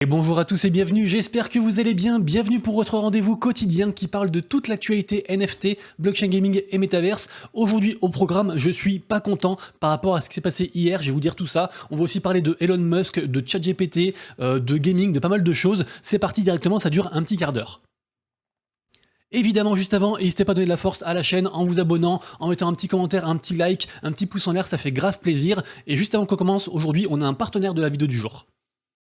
Et bonjour à tous et bienvenue, j'espère que vous allez bien, bienvenue pour votre rendez-vous quotidien qui parle de toute l'actualité NFT, blockchain gaming et metaverse. Aujourd'hui au programme, je suis pas content par rapport à ce qui s'est passé hier, je vais vous dire tout ça. On va aussi parler de Elon Musk, de ChatGPT, de gaming, de pas mal de choses. C'est parti directement, ça dure un petit quart d'heure. Évidemment, juste avant, n'hésitez pas à donner de la force à la chaîne en vous abonnant, en mettant un petit commentaire, un petit like, un petit pouce en l'air, ça fait grave plaisir. Et juste avant qu'on commence, aujourd'hui, on a un partenaire de la vidéo du jour.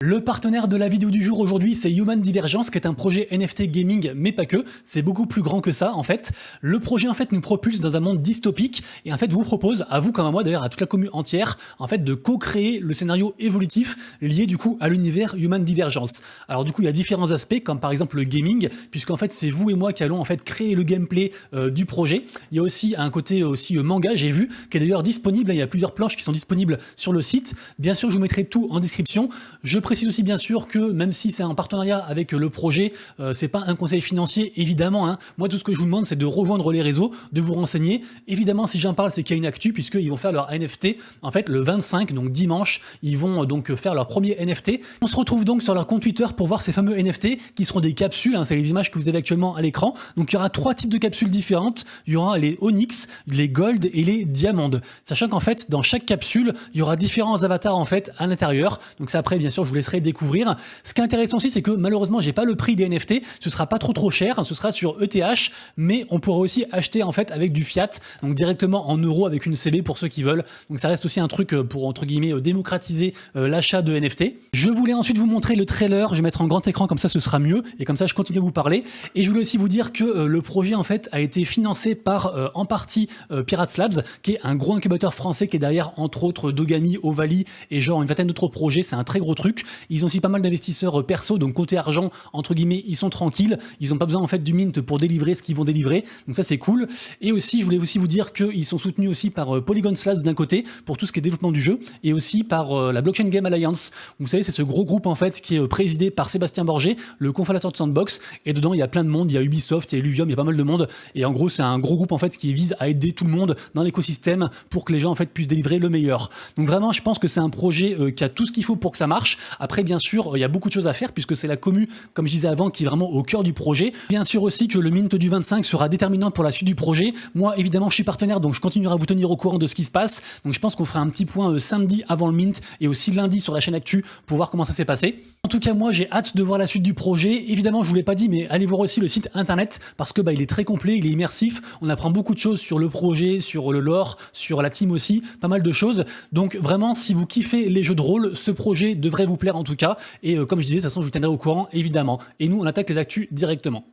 Le partenaire de la vidéo du jour aujourd'hui, c'est Human Divergence, qui est un projet NFT gaming, mais pas que, c'est beaucoup plus grand que ça en fait. Le projet en fait nous propulse dans un monde dystopique et en fait vous propose, à vous comme à moi d'ailleurs, à toute la commune entière, en fait de co-créer le scénario évolutif lié du coup à l'univers Human Divergence. Alors du coup il y a différents aspects, comme par exemple le gaming, puisqu'en fait c'est vous et moi qui allons en fait créer le gameplay du projet. Il y a aussi un côté aussi manga, j'ai vu, qui est d'ailleurs disponible, il y a plusieurs planches qui sont disponibles sur le site. Bien sûr je vous mettrai tout en description. Je précise aussi bien sûr que même si c'est en partenariat avec le projet, c'est pas un conseil financier évidemment. Hein. Moi tout ce que je vous demande c'est de rejoindre les réseaux, de vous renseigner. Évidemment si j'en parle c'est qu'il y a une actu puisqu'ils vont faire leur NFT en fait le 25, donc dimanche, ils vont donc faire leur premier NFT. On se retrouve donc sur leur compte Twitter pour voir ces fameux NFT qui seront des capsules, hein, c'est les images que vous avez actuellement à l'écran. Donc il y aura 3 types de capsules différentes, il y aura les Onyx, les Gold et les Diamonds. Sachant qu'en fait dans chaque capsule il y aura différents avatars en fait à l'intérieur. Donc ça après bien sûr je vous laisserai découvrir. Ce qui est intéressant aussi, c'est que malheureusement, j'ai pas le prix des NFT. Ce sera pas trop cher. Ce sera sur ETH, mais on pourra aussi acheter en fait avec du fiat, donc directement en euros avec une CB pour ceux qui veulent. Donc ça reste aussi un truc pour entre guillemets démocratiser l'achat de NFT. Je voulais ensuite vous montrer le trailer. Je vais mettre en grand écran comme ça, ce sera mieux. Et comme ça, je continue à vous parler. Et je voulais aussi vous dire que le projet en fait a été financé par en partie Pirates Labs, qui est un gros incubateur français qui est derrière entre autres Dogami, Ovaly et genre une vingtaine d'autres projets. C'est un très gros truc. Ils ont aussi pas mal d'investisseurs perso, donc côté argent, entre guillemets, ils sont tranquilles. Ils n'ont pas besoin en fait du mint pour délivrer ce qu'ils vont délivrer. Donc ça c'est cool. Et aussi, je voulais aussi vous dire qu'ils sont soutenus aussi par Polygon Labs d'un côté pour tout ce qui est développement du jeu, et aussi par la Blockchain Game Alliance. Vous savez, c'est ce gros groupe en fait qui est présidé par Sébastien Borgé, le cofondateur de Sandbox. Et dedans il y a plein de monde. Il y a Ubisoft, il y a Illuvium, il y a pas mal de monde. Et en gros, c'est un gros groupe en fait qui vise à aider tout le monde dans l'écosystème pour que les gens en fait puissent délivrer le meilleur. Donc vraiment, je pense que c'est un projet qui a tout ce qu'il faut pour que ça marche. Après, bien sûr, il y a beaucoup de choses à faire puisque c'est la commu, comme je disais avant, qui est vraiment au cœur du projet. Bien sûr aussi que le mint du 25 sera déterminant pour la suite du projet. Moi, évidemment, je suis partenaire, donc je continuerai à vous tenir au courant de ce qui se passe. Donc je pense qu'on fera un petit point samedi avant le mint et aussi lundi sur la chaîne Actu pour voir comment ça s'est passé. En tout cas, moi, j'ai hâte de voir la suite du projet. Évidemment, je vous l'ai pas dit, mais allez voir aussi le site internet parce que il est très complet, il est immersif. On apprend beaucoup de choses sur le projet, sur le lore, sur la team aussi, pas mal de choses. Donc vraiment, si vous kiffez les jeux de rôle, ce projet devrait vous plaire en tout cas. Et comme je disais, de toute façon, je vous tiendrai au courant, évidemment. Et nous, on attaque les actus directement.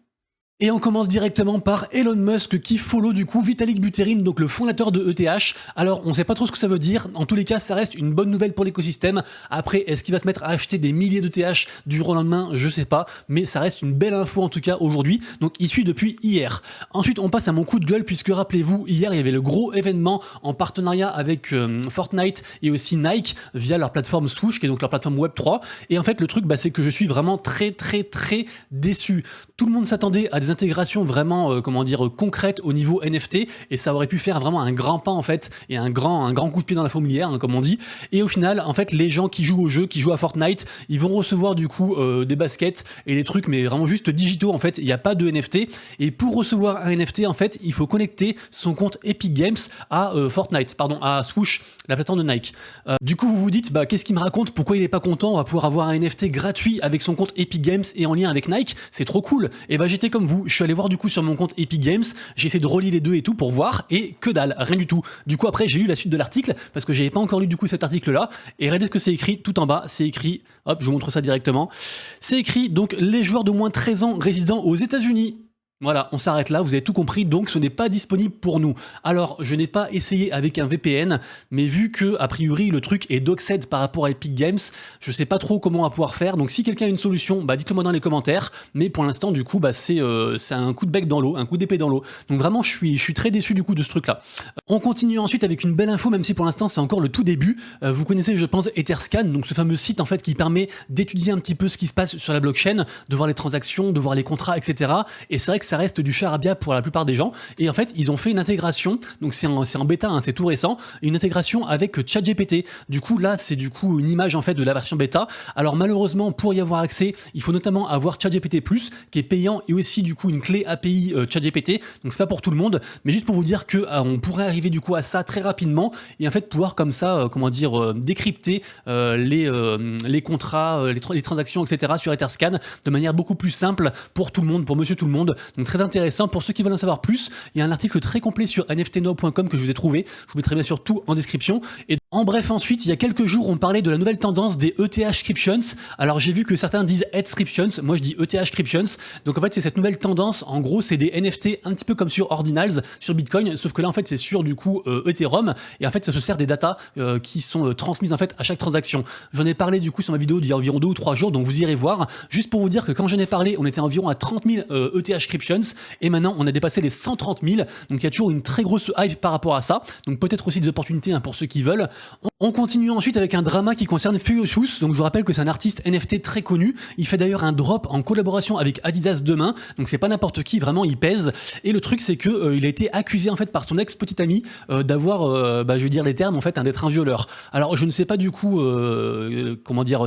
Et on commence directement par Elon Musk qui follow du coup Vitalik Buterin, donc le fondateur de ETH. Alors on sait pas trop ce que ça veut dire, en tous les cas ça reste une bonne nouvelle pour l'écosystème. Après est-ce qu'il va se mettre à acheter des milliers d'ETH du jour au lendemain, je sais pas, mais ça reste une belle info en tout cas aujourd'hui, donc il suit depuis hier. Ensuite on passe à mon coup de gueule puisque rappelez-vous, hier il y avait le gros événement en partenariat avec Fortnite et aussi Nike via leur plateforme Swoosh qui est donc leur plateforme Web3. Et en fait le truc c'est que je suis vraiment très déçu. Tout le monde s'attendait à des intégrations vraiment concrètes au niveau NFT et ça aurait pu faire vraiment un grand pas en fait et un grand coup de pied dans la fourmilière hein, comme on dit. Et au final en fait les gens qui jouent au jeu, qui jouent à Fortnite, ils vont recevoir du coup des baskets et des trucs mais vraiment juste digitaux en fait, il n'y a pas de NFT. Et pour recevoir un NFT en fait il faut connecter son compte Epic Games à à Swoosh, la plateforme de Nike. Du coup vous vous dites qu'est-ce qu'il me raconte, pourquoi il est pas content, on va pouvoir avoir un NFT gratuit avec son compte Epic Games et en lien avec Nike, c'est trop cool. Et j'étais comme vous, je suis allé voir du coup sur mon compte Epic Games, j'ai essayé de relier les deux et tout pour voir et que dalle, rien du tout. Du coup après j'ai lu la suite de l'article parce que j'avais pas encore lu du coup cet article là et regardez ce que c'est écrit tout en bas, c'est écrit, hop je vous montre ça directement, c'est écrit donc les joueurs de moins de 13 ans résidant aux États-Unis. Voilà, on s'arrête là, vous avez tout compris, donc ce n'est pas disponible pour nous. Alors, je n'ai pas essayé avec un VPN, mais vu que, a priori, le truc est doxed par rapport à Epic Games, je sais pas trop comment on va pouvoir faire, donc si quelqu'un a une solution, dites-le moi dans les commentaires, mais pour l'instant, du coup, c'est un coup de bec dans l'eau, un coup d'épée dans l'eau. Donc vraiment, je suis très déçu du coup de ce truc-là. On continue ensuite avec une belle info, même si pour l'instant, c'est encore le tout début. Vous connaissez, je pense, Etherscan, donc ce fameux site, en fait, qui permet d'étudier un petit peu ce qui se passe sur la blockchain, de voir les transactions, de voir les contrats, etc. Et c'est vrai que ça reste du charabia pour la plupart des gens. Et en fait, ils ont fait une intégration, donc c'est en bêta, hein, c'est tout récent, une intégration avec ChatGPT. Du coup, là, c'est du coup une image en fait de la version bêta. Alors malheureusement, pour y avoir accès, il faut notamment avoir ChatGPT+, qui est payant, et aussi du coup une clé API ChatGPT. Donc c'est pas pour tout le monde, mais juste pour vous dire que on pourrait arriver du coup à ça très rapidement et en fait pouvoir comme ça, décrypter les contrats, les transactions, etc. sur Etherscan de manière beaucoup plus simple pour tout le monde, pour monsieur tout le monde. Donc très intéressant. Pour ceux qui veulent en savoir plus, il y a un article très complet sur nftnow.com que je vous ai trouvé. Je vous mettrai bien sûr tout en description. Et en bref, ensuite, il y a quelques jours, on parlait de la nouvelle tendance des ETHscriptions. Alors j'ai vu que certains disent ETHscriptions, moi je dis ETHscriptions. Donc en fait, c'est cette nouvelle tendance. En gros, c'est des NFT un petit peu comme sur Ordinals, sur Bitcoin, sauf que là en fait, c'est sur du coup Ethereum. Et en fait, ça se sert des datas qui sont transmises en fait à chaque transaction. J'en ai parlé du coup sur ma vidéo d'il y a environ 2 ou 3 jours, donc vous irez voir. Juste pour vous dire que quand j'en ai parlé, on était environ à 30 000 ETHscriptions et maintenant on a dépassé les 130 000. Donc il y a toujours une très grosse hype par rapport à ça. Donc peut-être aussi des opportunités pour ceux qui veulent. On continue ensuite avec un drama qui concerne Feosus. Donc je vous rappelle que c'est un artiste NFT très connu. Il fait d'ailleurs un drop en collaboration avec Adidas demain. Donc c'est pas n'importe qui, vraiment il pèse. Et le truc c'est que il a été accusé en fait par son ex petite amie d'avoir, je veux dire les termes en fait, d'être un violeur. Alors je ne sais pas du coup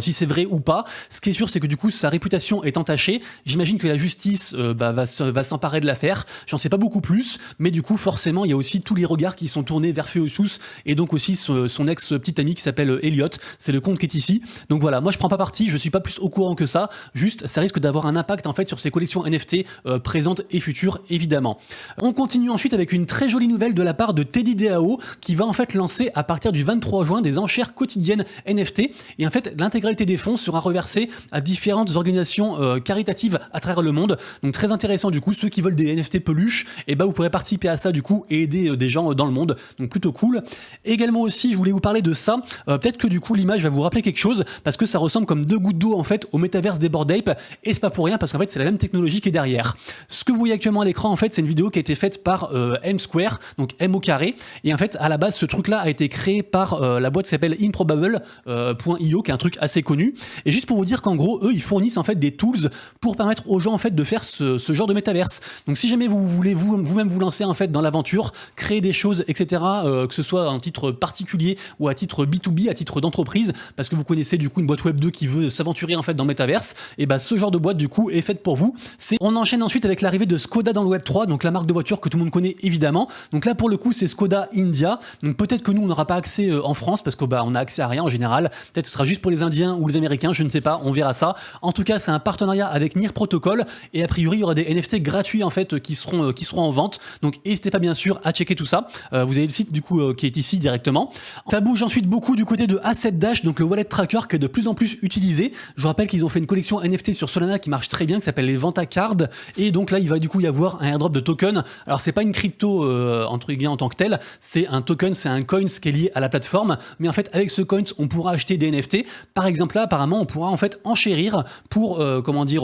si c'est vrai ou pas. Ce qui est sûr c'est que du coup sa réputation est entachée. J'imagine que la justice va s'emparer de l'affaire. J'en sais pas beaucoup plus, mais du coup forcément il y a aussi tous les regards qui sont tournés vers Feosus et donc aussi son ex petite amie qui s'appelle Elliot. C'est le compte qui est ici. Donc voilà, moi je prends pas parti, je suis pas plus au courant que ça. Juste, ça risque d'avoir un impact en fait sur ses collections NFT présentes et futures évidemment. On continue ensuite avec une très jolie nouvelle de la part de TeddyDAO qui va en fait lancer à partir du 23 juin des enchères quotidiennes NFT et en fait l'intégralité des fonds sera reversée à différentes organisations caritatives à travers le monde. Donc très intéressant du coup, ceux qui veulent des NFT peluches, et vous pourrez participer à ça du coup et aider des gens dans le monde. Donc plutôt cool. Également aussi, je voulais vous parler de ça. Peut-être que du coup l'image va vous rappeler quelque chose parce que ça ressemble comme deux gouttes d'eau en fait au métaverse des Bored Ape et c'est pas pour rien parce qu'en fait c'est la même technologie qui est derrière. Ce que vous voyez actuellement à l'écran en fait c'est une vidéo qui a été faite par M Square, donc M au carré, et en fait à la base ce truc là a été créé par la boîte qui s'appelle Improbable.io qui est un truc assez connu et juste pour vous dire qu'en gros eux ils fournissent en fait des tools pour permettre aux gens en fait de faire ce genre de métaverse. Donc si jamais vous voulez vous-même vous lancer en fait dans l'aventure, créer des choses etc, que ce soit en titre particulier ou à titre B2B, à titre d'entreprise, parce que vous connaissez du coup une boîte web 2 qui veut s'aventurer en fait dans le métaverse, et ce genre de boîte du coup est faite pour vous. On enchaîne ensuite avec l'arrivée de Skoda dans le web 3, donc la marque de voiture que tout le monde connaît évidemment. Donc là pour le coup c'est Skoda India, donc peut-être que nous on n'aura pas accès en France parce que on a accès à rien en général, peut-être ce sera juste pour les Indiens ou les Américains, je ne sais pas, on verra ça. En tout cas c'est un partenariat avec Near Protocol et a priori il y aura des NFT gratuits en fait qui seront en vente, donc n'hésitez pas bien sûr à checker tout ça. Vous avez le site du coup qui est ici directement. Ça bouge ensuite beaucoup du côté de Asset Dash, donc le wallet tracker qui est de plus en plus utilisé. Je vous rappelle qu'ils ont fait une collection NFT sur Solana qui marche très bien, qui s'appelle les Vanta Cards, et donc là il va du coup y avoir un airdrop de token. Alors c'est pas une crypto entre guillemets en tant que telle, c'est un token, c'est un coin qui est lié à la plateforme, mais en fait avec ce coin on pourra acheter des NFT. Par exemple là apparemment on pourra en fait enchérir pour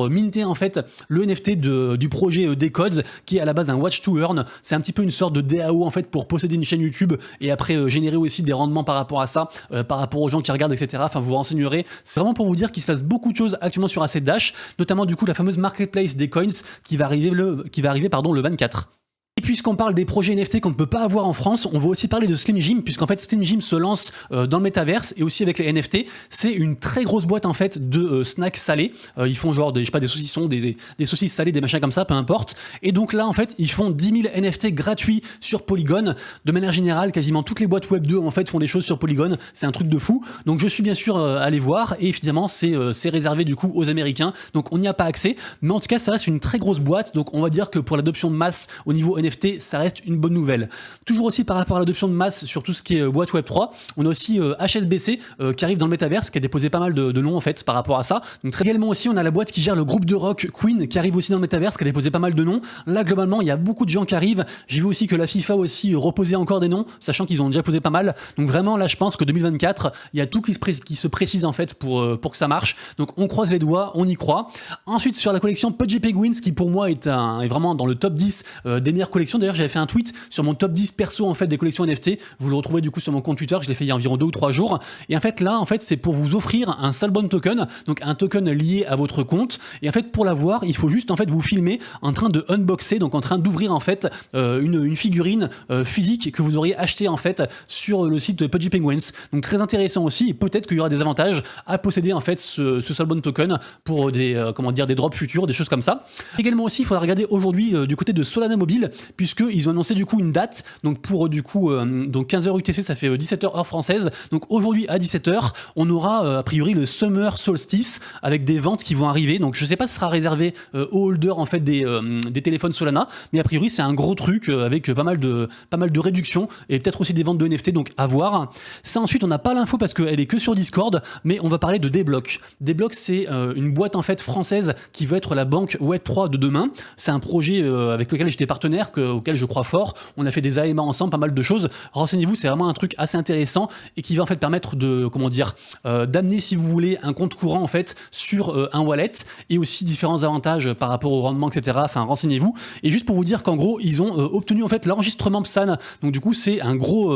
minter en fait le NFT du projet Decodes qui est à la base un watch to earn. C'est un petit peu une sorte de DAO en fait pour posséder une chaîne YouTube et après générer aussi des rendements par rapport à ça, par rapport aux gens qui regardent, etc. Enfin, vous vous renseignerez. C'est vraiment pour vous dire qu'il se passe beaucoup de choses actuellement sur Asset Dash, notamment du coup la fameuse marketplace des coins qui va arriver le 24. Et puisqu'on parle des projets NFT qu'on ne peut pas avoir en France, on va aussi parler de Slim Jim, puisqu'en fait Slim Jim se lance dans le métaverse et aussi avec les NFT. C'est une très grosse boîte en fait de snacks salés. Ils font genre des saucissons, des saucisses salées, des machins comme ça, peu importe. Et donc là en fait ils font 10 000 NFT gratuits sur Polygon. De manière générale, quasiment toutes les boîtes Web 2 en fait font des choses sur Polygon. C'est un truc de fou. Donc je suis bien sûr allé voir et évidemment c'est réservé du coup aux Américains. Donc on n'y a pas accès. Mais en tout cas ça reste une très grosse boîte. Donc on va dire que pour l'adoption de masse au niveau NFT, ça reste une bonne nouvelle. Toujours aussi par rapport à l'adoption de masse sur tout ce qui est boîte Web 3, on a aussi HSBC qui arrive dans le métaverse, qui a déposé pas mal de noms en fait par rapport à ça. Donc très également aussi on a la boîte qui gère le groupe de rock Queen qui arrive aussi dans le métaverse, qui a déposé pas mal de noms. Là globalement il y a beaucoup de gens qui arrivent. J'ai vu aussi que la FIFA aussi reposait encore des noms, sachant qu'ils ont déjà posé pas mal. Donc vraiment là je pense que 2024 il y a tout qui se précise en fait pour que ça marche. Donc on croise les doigts, on y croit. Ensuite sur la collection Pudgy Penguins qui pour moi est vraiment dans le top 10 des meilleures collections. D'ailleurs, j'avais fait un tweet sur mon top 10 perso en fait des collections NFT. Vous le retrouvez du coup sur mon compte Twitter. Je l'ai fait il y a environ 2 ou 3 jours. Et en fait là, en fait, c'est pour vous offrir un Soulbound token, donc un token lié à votre compte. Et en fait, pour l'avoir, il faut juste en fait vous filmer en train de unboxer, donc en train d'ouvrir en fait une figurine physique que vous auriez acheté en fait sur le site de Pudgy Penguins. Donc très intéressant aussi. Et peut-être qu'il y aura des avantages à posséder en fait ce Soulbound token pour des comment dire des drops futurs, des choses comme ça. Également aussi, il faudra regarder aujourd'hui du côté de Solana Mobile, puisque ils ont annoncé du coup une date. Donc pour du coup donc 15h UTC, ça fait 17h heure française. Donc aujourd'hui à 17h, on aura a priori le Summer Solstice avec des ventes qui vont arriver. Donc je sais pas si ce sera réservé aux holders en fait des téléphones Solana, mais a priori c'est un gros truc avec pas mal de réductions et peut-être aussi des ventes de NFT, donc à voir. Ça ensuite on n'a pas l'info parce qu'elle est que sur Discord, mais on va parler de Dblock. Dblock c'est une boîte en fait française qui veut être la banque Web3 de demain. C'est un projet avec lequel j'étais partenaire, auquel je crois fort. On a fait des AMA ensemble, pas mal de choses. Renseignez-vous, c'est vraiment un truc assez intéressant et qui va en fait permettre de comment dire d'amener si vous voulez un compte courant en fait sur un wallet et aussi différents avantages par rapport au rendement, etc. Enfin renseignez-vous. Et juste pour vous dire qu'en gros ils ont obtenu en fait l'enregistrement PSAN. Donc du coup c'est un gros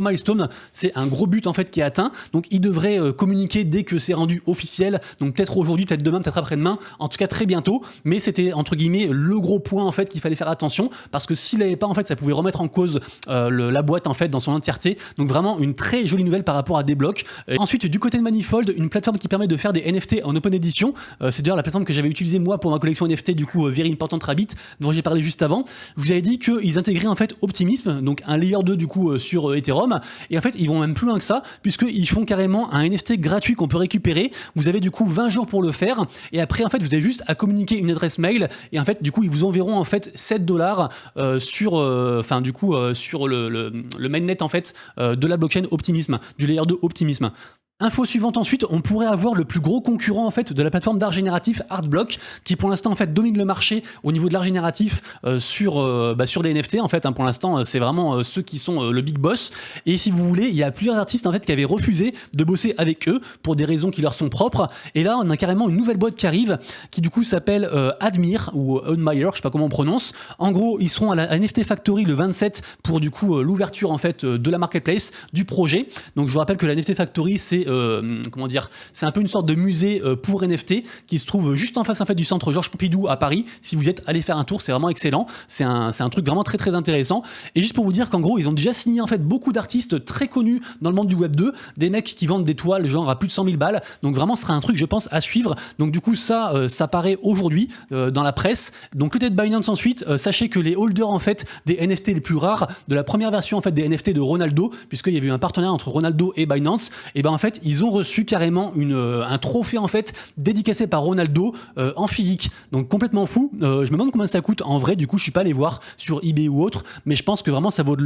milestone, c'est un gros but en fait qui est atteint. Donc ils devraient communiquer dès que c'est rendu officiel. Donc peut-être aujourd'hui, peut-être demain, peut-être après-demain. En tout cas très bientôt. Mais c'était entre guillemets le gros point en fait qu'il fallait faire attention parce que s'il n'avait pas en fait ça pouvait remettre en cause la boîte en fait dans son entièreté. Donc vraiment une très jolie nouvelle par rapport à Dblock. Ensuite du côté de Manifold, une plateforme qui permet de faire des NFT en open edition. C'est d'ailleurs la plateforme que j'avais utilisée moi pour ma collection NFT du coup Very Important Rabbit dont j'ai parlé juste avant. Je vous avais dit qu'ils intégraient en fait Optimism, donc un layer 2 du coup sur Ethereum. Et en fait ils vont même plus loin que ça puisqu'ils font carrément un NFT gratuit qu'on peut récupérer. Vous avez du coup 20 jours pour le faire et après en fait vous avez juste à communiquer une adresse mail et en fait du coup ils vous enverront en fait $7 sur enfin du coup sur le mainnet en fait de la blockchain Optimism, du layer 2 Optimism. Info suivante ensuite, on pourrait avoir le plus gros concurrent en fait de la plateforme d'art génératif Artblock qui pour l'instant en fait domine le marché au niveau de l'art génératif sur les NFT en fait. Pour l'instant c'est vraiment ceux qui sont le big boss. Et si vous voulez, il y a plusieurs artistes en fait qui avaient refusé de bosser avec eux pour des raisons qui leur sont propres. Et là on a carrément une nouvelle boîte qui arrive qui du coup s'appelle Admire ou Admire, je sais pas comment on prononce. En gros ils seront à la NFT Factory le 27 pour du coup l'ouverture en fait de la marketplace du projet. Donc je vous rappelle que la NFT Factory c'est comment dire, c'est un peu une sorte de musée pour NFT qui se trouve juste en face en fait du centre Georges Pompidou à Paris. Si vous êtes allé faire un tour, c'est vraiment excellent. C'est un truc vraiment très très intéressant. Et juste pour vous dire qu'en gros, ils ont déjà signé en fait beaucoup d'artistes très connus dans le monde du Web 2, des mecs qui vendent des toiles genre à plus de 100 000 balles. Donc vraiment, ce sera un truc, je pense, à suivre. Donc du coup, ça paraît aujourd'hui dans la presse. Donc côté de Binance ensuite, sachez que les holders en fait des NFT les plus rares de la première version en fait des NFT de Ronaldo, puisqu'il y avait eu un partenariat entre Ronaldo et Binance, et ben en fait ils ont reçu carrément un trophée en fait dédicacé par Ronaldo en physique. Donc complètement fou. Je me demande combien ça coûte en vrai. Du coup, je suis pas allé voir sur eBay ou autre, mais je pense que vraiment ça vaut de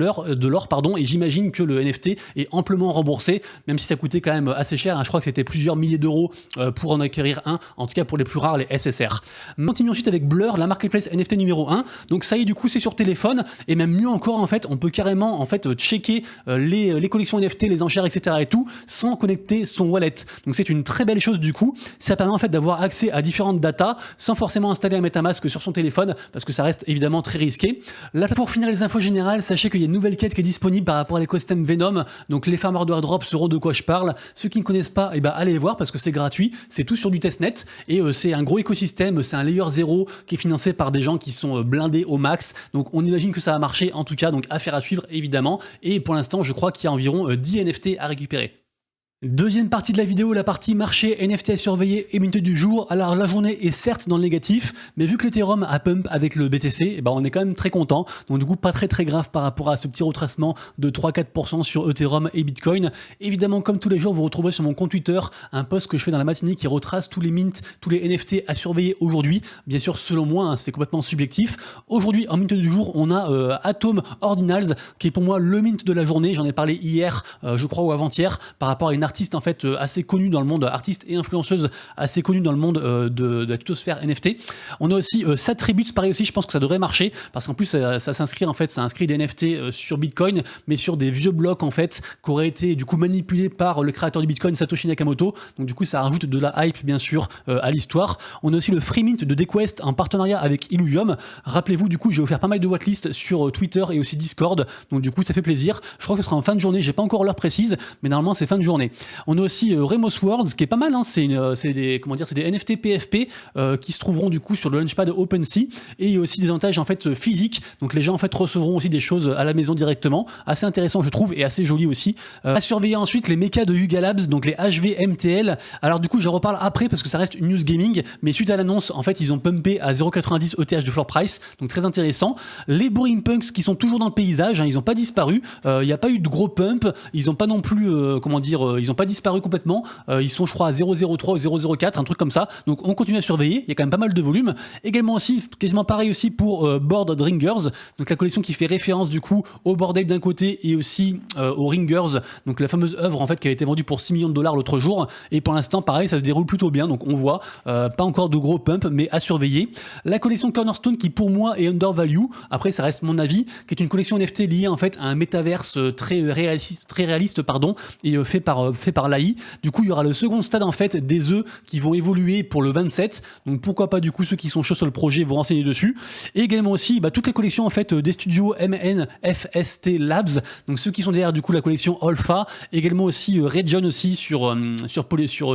l'or, pardon. Et j'imagine que le NFT est amplement remboursé, même si ça coûtait quand même assez cher. Je crois que c'était plusieurs milliers d'euros pour en acquérir un. En tout cas pour les plus rares, les SSR. Continuons ensuite avec Blur, la marketplace NFT numéro 1. Donc ça y est, du coup, c'est sur téléphone et même mieux encore en fait, on peut carrément en fait checker les collections NFT, les enchères, etc. et tout sans connecter son wallet. Donc c'est une très belle chose du coup. Ça permet en fait d'avoir accès à différentes datas sans forcément installer un MetaMask sur son téléphone parce que ça reste évidemment très risqué. Là pour finir les infos générales, sachez qu'il y a une nouvelle quête qui est disponible par rapport à l'écosystème Venom. Donc les farmers de airdrop sauront de quoi je parle. Ceux qui ne connaissent pas, allez voir parce que c'est gratuit. C'est tout sur du testnet et c'est un gros écosystème. C'est un layer 0 qui est financé par des gens qui sont blindés au max. Donc on imagine que ça va marcher en tout cas. Donc affaire à suivre évidemment. Et pour l'instant, je crois qu'il y a environ 10 NFT à récupérer. Deuxième partie de la vidéo, la partie marché NFT à surveiller et minute du jour. Alors la journée est certes dans le négatif, mais vu que l'Ethereum a pump avec le BTC, on est quand même très content. Donc du coup pas très grave par rapport à ce petit retracement de 3-4% sur Ethereum et Bitcoin. Évidemment comme tous les jours vous retrouverez sur mon compte Twitter un post que je fais dans la matinée qui retrace tous les mints, tous les NFT à surveiller aujourd'hui. Bien sûr selon moi c'est complètement subjectif. Aujourd'hui en minute du jour on a Atom Ordinals qui est pour moi le mint de la journée. J'en ai parlé hier je crois ou avant-hier par rapport à une artiste en fait assez connue dans le monde, artiste et influenceuse assez connue dans le monde de la tutosphère NFT. On a aussi Satributes, pareil aussi, je pense que ça devrait marcher parce qu'en plus ça s'inscrit en fait, ça inscrit des NFT sur Bitcoin, mais sur des vieux blocs en fait qui auraient été du coup manipulés par le créateur du Bitcoin, Satoshi Nakamoto. Donc du coup ça rajoute de la hype bien sûr à l'histoire. On a aussi le free mint de Dequest en partenariat avec Illuvium. Rappelez-vous, du coup j'ai offert pas mal de wattlist sur Twitter et aussi Discord, donc du coup ça fait plaisir. Je crois que ce sera en fin de journée, j'ai pas encore l'heure précise, mais normalement c'est fin de journée. On a aussi Remos Worlds qui est pas mal, hein. C'est des NFT PFP qui se trouveront du coup sur le launchpad OpenSea, et il y a aussi des avantages en fait physiques, donc les gens en fait recevront aussi des choses à la maison directement, assez intéressant je trouve et assez joli aussi. À surveiller ensuite les mechas de Yuga Labs, donc les HVMTL. Alors du coup je reparle après parce que ça reste une news gaming, mais suite à l'annonce en fait ils ont pumpé à 0,90 ETH de floor price, donc très intéressant. Les Boring Punks qui sont toujours dans le paysage, hein, ils n'ont pas disparu, il n'y a pas eu de gros pump, ils n'ont pas non plus ils n'ont pas disparu complètement, ils sont je crois à 0,03 ou 0,04, un truc comme ça, donc on continue à surveiller, il y a quand même pas mal de volume. Également aussi, quasiment pareil aussi pour Board Ringers, donc la collection qui fait référence du coup au Bored Ape d'un côté et aussi aux Ringers, donc la fameuse œuvre en fait qui a été vendue pour 6 millions de dollars l'autre jour, et pour l'instant pareil ça se déroule plutôt bien, donc on voit pas encore de gros pump mais à surveiller. La collection Cornerstone qui pour moi est undervalue, après ça reste mon avis, qui est une collection NFT liée en fait à un métaverse très réaliste pardon, et fait par l'AI. Du coup il y aura le second stade en fait des œufs qui vont évoluer pour le 27, donc pourquoi pas du coup ceux qui sont chauds sur le projet vous renseigner dessus. Et également aussi toutes les collections en fait des studios MNFST Labs, donc ceux qui sont derrière du coup la collection Alpha, également aussi Region aussi sur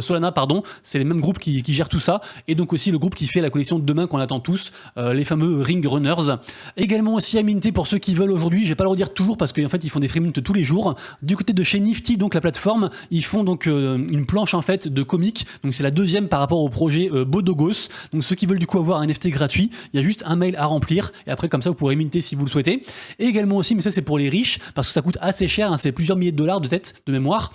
Solana pardon, c'est les mêmes groupes qui gèrent tout ça, et donc aussi le groupe qui fait la collection de demain qu'on attend tous, les fameux Ring Runners. Également aussi à minter pour ceux qui veulent aujourd'hui, je vais pas le redire toujours parce qu'en fait ils font des free mint tous les jours. Du côté de chez Nifty, donc la plateforme, ils font donc une planche en fait de comics, donc c'est la deuxième par rapport au projet Bodogos, donc ceux qui veulent du coup avoir un NFT gratuit, il y a juste un mail à remplir et après comme ça vous pourrez minter si vous le souhaitez. Et également aussi, mais ça c'est pour les riches parce que ça coûte assez cher, hein, c'est plusieurs milliers de dollars de tête de mémoire,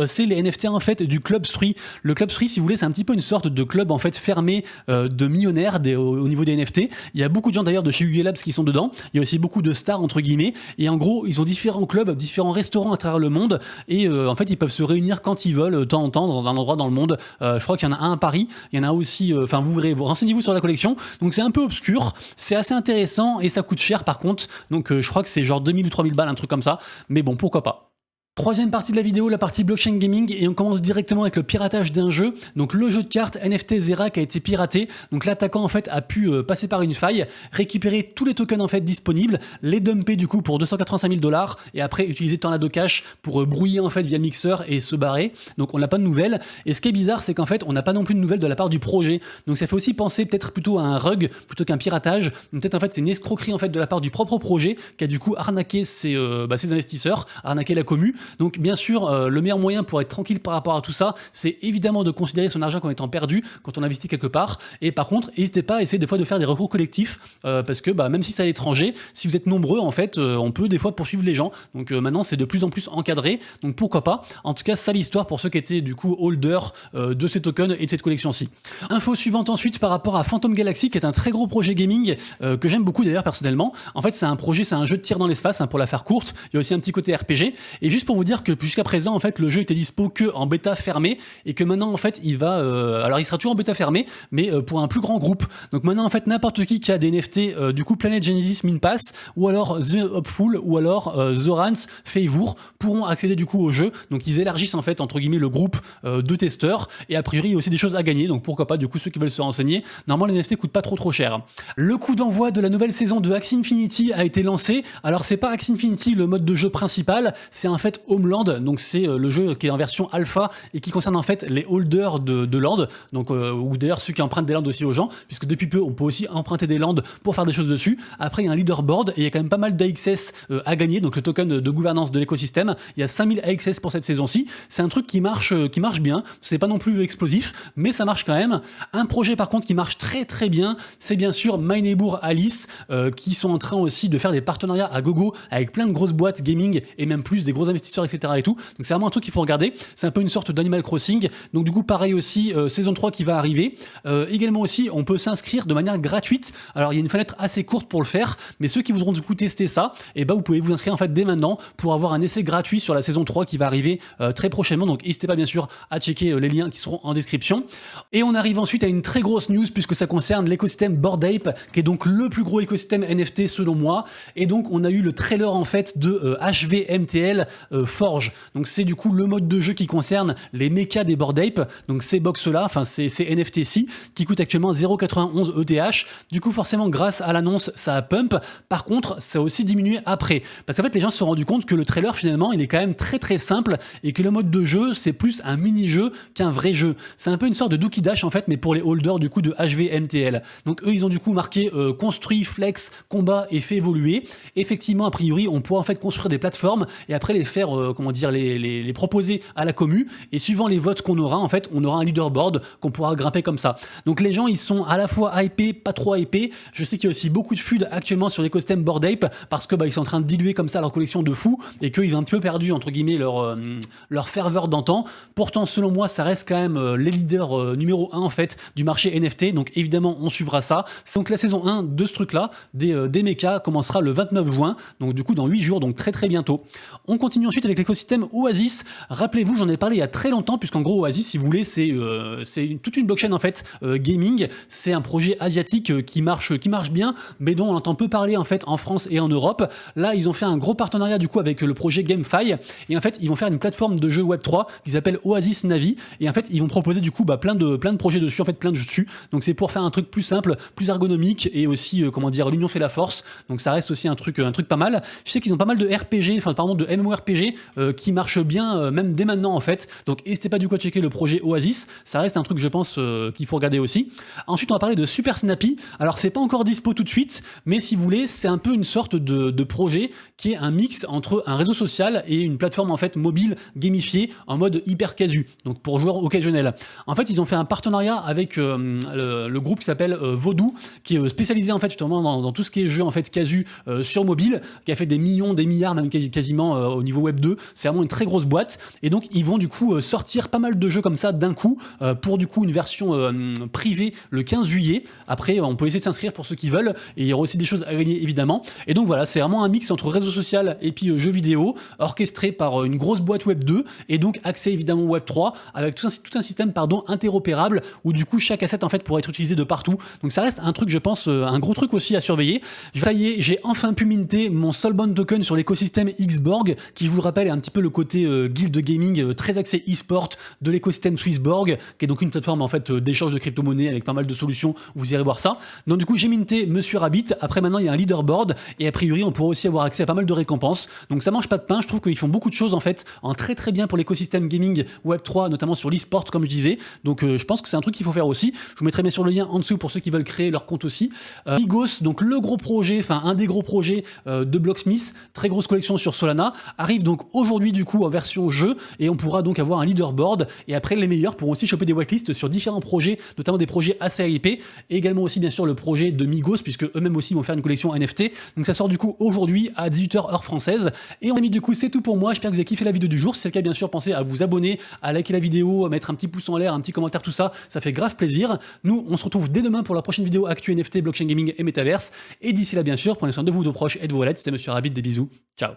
c'est les NFT en fait du Club 3. Le Club 3 si vous voulez c'est un petit peu une sorte de club en fait fermé de millionnaires au niveau des NFT. Il y a beaucoup de gens d'ailleurs de chez Yuga Labs qui sont dedans, il y a aussi beaucoup de stars entre guillemets, et en gros ils ont différents clubs, différents restaurants à travers le monde, et en fait ils peuvent se réunir quand ils veulent de temps en temps dans un endroit dans le monde. Je crois qu'il y en a un à Paris, il y en a aussi, enfin vous verrez, renseignez-vous sur la collection, donc c'est un peu obscur, c'est assez intéressant et ça coûte cher par contre, donc je crois que c'est genre 2000 ou 3000 balles, un truc comme ça, mais bon pourquoi pas. Troisième partie de la vidéo, la partie blockchain gaming, et on commence directement avec le piratage d'un jeu. Donc le jeu de cartes NFT Zerak a été piraté. Donc l'attaquant en fait a pu passer par une faille, récupérer tous les tokens en fait disponibles, les dumper du coup pour 285 000 dollars et après utiliser Tornado Cash pour brouiller en fait via le mixeur et se barrer. Donc on n'a pas de nouvelles. Et ce qui est bizarre, c'est qu'en fait on n'a pas non plus de nouvelles de la part du projet. Donc ça fait aussi penser peut-être plutôt à un rug plutôt qu'un piratage. Peut-être en fait c'est une escroquerie en fait de la part du propre projet qui a du coup arnaqué ses investisseurs, arnaqué la commu. Donc bien sûr, le meilleur moyen pour être tranquille par rapport à tout ça, c'est évidemment de considérer son argent comme étant perdu quand on investit quelque part. Et par contre, n'hésitez pas à essayer des fois de faire des recours collectifs, parce que même si c'est à l'étranger, si vous êtes nombreux, en fait, on peut des fois poursuivre les gens. Donc maintenant, c'est de plus en plus encadré. Donc pourquoi pas. En tout cas, ça l'histoire pour ceux qui étaient du coup holders de ces tokens et de cette collection-ci. Info suivante ensuite par rapport à Phantom Galaxy, qui est un très gros projet gaming que j'aime beaucoup d'ailleurs personnellement. En fait, c'est un jeu de tir dans l'espace, hein, pour la faire courte. Il y a aussi un petit côté RPG. Et juste pour vous dire que jusqu'à présent en fait le jeu était dispo que en bêta fermée et que maintenant en fait il va alors il sera toujours en bêta fermée mais pour un plus grand groupe. Donc maintenant en fait n'importe qui a des NFT du coup Planet Genesis Min Pass ou alors The Hopeful ou alors Zorans Favor pourront accéder du coup au jeu. Donc ils élargissent en fait entre guillemets le groupe de testeurs et a priori il y a aussi des choses à gagner, donc pourquoi pas du coup ceux qui veulent se renseigner. Normalement les NFT coûtent pas trop cher. Le coup d'envoi de la nouvelle saison de Axie Infinity a été lancé. Alors c'est pas Axie Infinity le mode de jeu principal, c'est en fait Homeland. Donc c'est le jeu qui est en version alpha et qui concerne en fait les holders de land, donc ou d'ailleurs ceux qui empruntent des lands aussi aux gens, puisque depuis peu on peut aussi emprunter des lands pour faire des choses dessus. Après il y a un leaderboard et il y a quand même pas mal d'AXS à gagner, donc le token de gouvernance de l'écosystème. Il y a 5000 AXS pour cette saison-ci. C'est un truc qui marche bien. C'est pas non plus explosif, mais ça marche quand même. Un projet par contre qui marche très très bien, c'est bien sûr My Neighbor Alice, qui sont en train aussi de faire des partenariats à gogo avec plein de grosses boîtes gaming et même plus des gros investisseurs investisseurs, etc. et tout. Donc c'est vraiment un truc qu'il faut regarder. C'est un peu une sorte d'Animal Crossing. Donc du coup, pareil aussi, saison 3 qui va arriver. Également aussi, on peut s'inscrire de manière gratuite. Alors il y a une fenêtre assez courte pour le faire, mais ceux qui voudront du coup tester ça, et vous pouvez vous inscrire en fait dès maintenant pour avoir un essai gratuit sur la saison 3 qui va arriver très prochainement. Donc n'hésitez pas bien sûr à checker les liens qui seront en description. Et on arrive ensuite à une très grosse news puisque ça concerne l'écosystème Bored Ape, qui est donc le plus gros écosystème NFT selon moi. Et donc on a eu le trailer en fait de HVMTL Forge. Donc c'est du coup le mode de jeu qui concerne les mechas des Bored Ape. Donc ces box là, enfin ces NFT-ci qui coûtent actuellement 0,91 ETH. Du coup forcément grâce à l'annonce ça a pump. Par contre ça a aussi diminué après. Parce qu'en fait les gens se sont rendus compte que le trailer finalement il est quand même très très simple et que le mode de jeu c'est plus un mini-jeu qu'un vrai jeu. C'est un peu une sorte de Dookie Dash en fait mais pour les holders du coup de HVMTL. Donc eux ils ont du coup marqué construit, flex, combat et fait évoluer. Effectivement a priori on pourra en fait construire des plateformes et après les faire comment dire les proposer à la commu et suivant les votes qu'on aura en fait on aura un leaderboard qu'on pourra grimper comme ça. Donc les gens ils sont à la fois hypés, pas trop hypés. Je sais qu'il y a aussi beaucoup de FUD actuellement sur l'écosystème Bored Ape parce que ils sont en train de diluer comme ça leur collection de fous et qu'ils ont un petit peu perdu entre guillemets leur ferveur d'antan. Pourtant selon moi ça reste quand même les leaders numéro 1 en fait du marché NFT. Donc évidemment on suivra ça. Donc la saison 1 de ce truc là des mechas commencera le 29 juin. Donc du coup dans 8 jours, donc très très bientôt. On continue ensuite avec l'écosystème Oasis. Rappelez-vous, j'en ai parlé il y a très longtemps, puisqu'en gros Oasis, si vous voulez, c'est toute une blockchain en fait gaming. C'est un projet asiatique qui marche bien, mais dont on entend peu parler en fait en France et en Europe. Là, ils ont fait un gros partenariat du coup avec le projet GameFi, et en fait, ils vont faire une plateforme de jeu Web3 qui s'appelle Oasis Navi, et en fait, ils vont proposer du coup plein de projets dessus, en fait, plein de jeux dessus. Donc c'est pour faire un truc plus simple, plus ergonomique, et aussi comment dire, l'union fait la force. Donc ça reste aussi un truc pas mal. Je sais qu'ils ont pas mal de RPG, enfin pardon, de MMORPG qui marchent bien même dès maintenant en fait. Donc n'hésitez pas du coup à checker le projet Oasis. Ça reste un truc je pense qu'il faut regarder aussi. Ensuite on va parler de Super Snappy. Alors c'est pas encore dispo tout de suite, mais si vous voulez c'est un peu une sorte de projet qui est un mix entre un réseau social et une plateforme en fait mobile gamifiée en mode hyper casu. Donc pour joueurs occasionnels. En fait ils ont fait un partenariat avec le groupe qui s'appelle Vodou, qui est spécialisé en fait justement dans tout ce qui est jeu en fait casu sur mobile, qui a fait des millions, des milliards même quasiment au niveau Web 2. C'est vraiment une très grosse boîte et donc ils vont du coup sortir pas mal de jeux comme ça d'un coup pour du coup une version privée le 15 juillet. Après on peut essayer de s'inscrire pour ceux qui veulent et il y aura aussi des choses à gagner évidemment. Et donc voilà, c'est vraiment un mix entre réseau social et puis jeux vidéo orchestré par une grosse boîte Web 2 et donc accès évidemment Web 3 avec tout un système interopérable où du coup chaque asset en fait pourra être utilisé de partout. Donc ça reste un truc je pense un gros truc aussi à surveiller. Ça y est, j'ai enfin pu minter mon Soulbound token sur l'écosystème Xborg qui je vous le rappelle est un petit peu le côté guild de gaming très axé e-sport de l'écosystème Swissborg qui est donc une plateforme en fait d'échange de crypto-monnaies avec pas mal de solutions, vous irez voir ça. Donc du coup j'ai minté Monsieur Rabbit, après maintenant il y a un leaderboard et a priori on pourra aussi avoir accès à pas mal de récompenses. Donc ça mange pas de pain, je trouve qu'ils font beaucoup de choses en fait en très très bien pour l'écosystème gaming Web3 notamment sur l'e-sport comme je disais. Donc je pense que c'est un truc qu'il faut faire aussi. Je vous mettrai bien sûr le lien en dessous pour ceux qui veulent créer leur compte aussi. Migos, donc le gros projet, enfin un des gros projets de Blocksmith, très grosse collection sur Solana, arrive donc aujourd'hui du coup en version jeu et on pourra donc avoir un leaderboard et après les meilleurs pourront aussi choper des whitelists sur différents projets, notamment des projets assez hypés et également aussi bien sûr le projet de Migos puisque eux-mêmes aussi vont faire une collection NFT. Donc ça sort du coup aujourd'hui à 18h heure française et on a mis du coup c'est tout pour moi. J'espère que vous avez kiffé la vidéo du jour. Si c'est le cas bien sûr pensez à vous abonner, à liker la vidéo, à mettre un petit pouce en l'air, un petit commentaire, tout ça, ça fait grave plaisir. Nous on se retrouve dès demain pour la prochaine vidéo actu NFT, blockchain gaming et metaverse et d'ici là bien sûr prenez soin de vous, de vos proches et de vos wallets. C'était Monsieur Rabbit, des bisous, ciao.